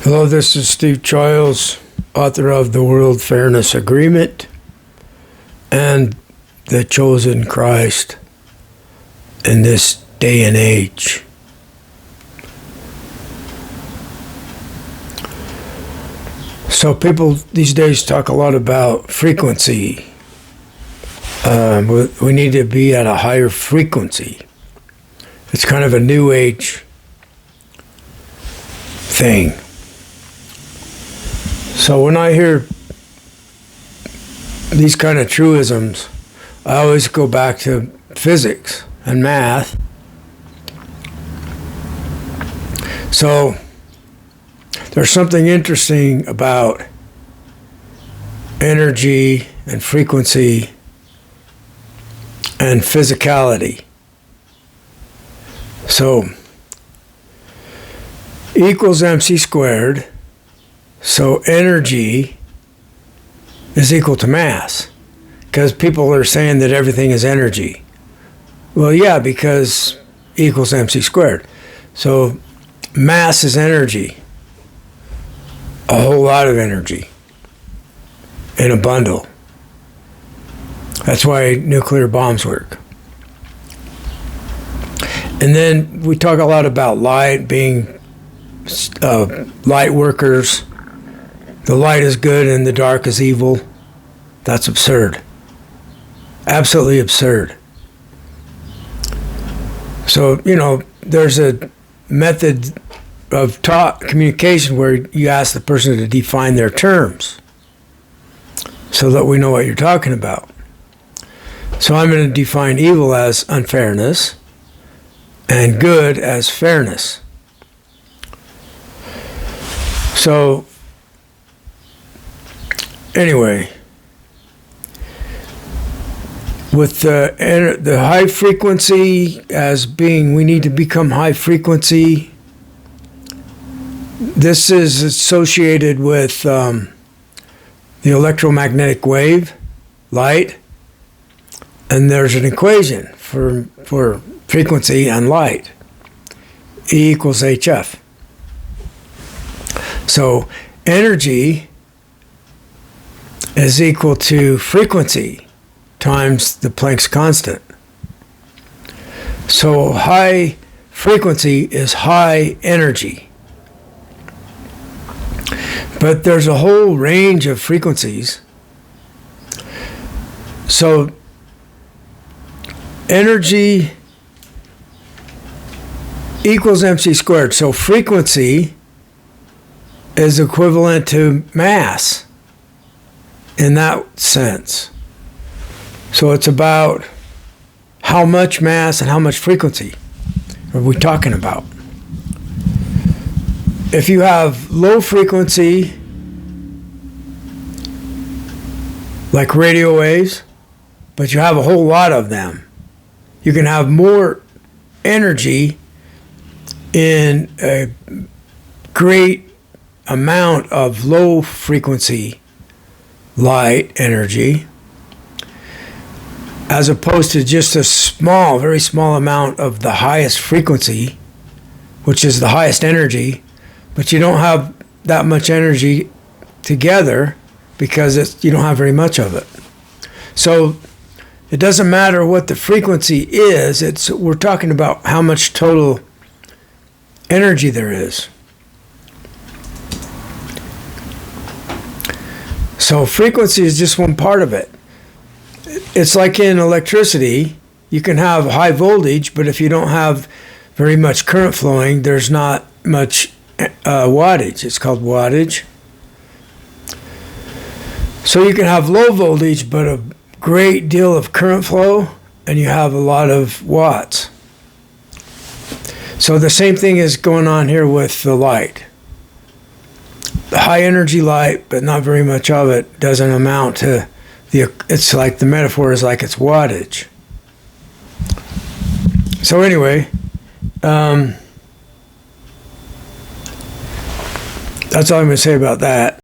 Hello, this is Steve Childs, author of The World Fairness Agreement and The Chosen Christ in This Day and Age. So people these days talk a lot about frequency. We need to be at a higher frequency. It's kind of a new age thing. So when I hear these kind of truisms, I always go back to physics and math. So there's something interesting about energy and frequency and physicality. So E equals mc squared. So energy is equal to mass, because people are saying that everything is energy. Well, yeah, because E equals mc squared. So mass is energy, a whole lot of energy in a bundle. That's why nuclear bombs work. And then we talk a lot about light being light workers. The light is good and the dark is evil. That's absurd. Absolutely absurd. So, there's a method of communication where you ask the person to define their terms so that we know what you're talking about. So I'm going to define evil as unfairness and good as fairness. So anyway, with the high frequency as being, we need to become high frequency. This is associated with the electromagnetic wave, light, and there's an equation for frequency and light. E equals HF. So energy is equal to frequency times the Planck's constant. So high frequency is high energy. But there's a whole range of frequencies. So energy equals mc squared. So frequency is equivalent to mass in that sense. So it's about how much mass and how much frequency are we talking about. If you have low frequency, like radio waves, but you have a whole lot of them, you can have more energy in a great amount of low frequency light energy, as opposed to just a small, very small amount of the highest frequency, which is the highest energy, but you don't have that much energy together because you don't have very much of it. So it doesn't matter what the frequency is, we're talking about how much total energy there is. So frequency is just one part of it. It's like in electricity, you can have high voltage, but if you don't have very much current flowing, there's not much wattage. It's called wattage. So you can have low voltage, but a great deal of current flow, and you have a lot of watts. So the same thing is going on here with the light. The high energy light, but not very much of it, doesn't amount to it's like the metaphor is like it's wattage. So anyway, that's all I'm going to say about that.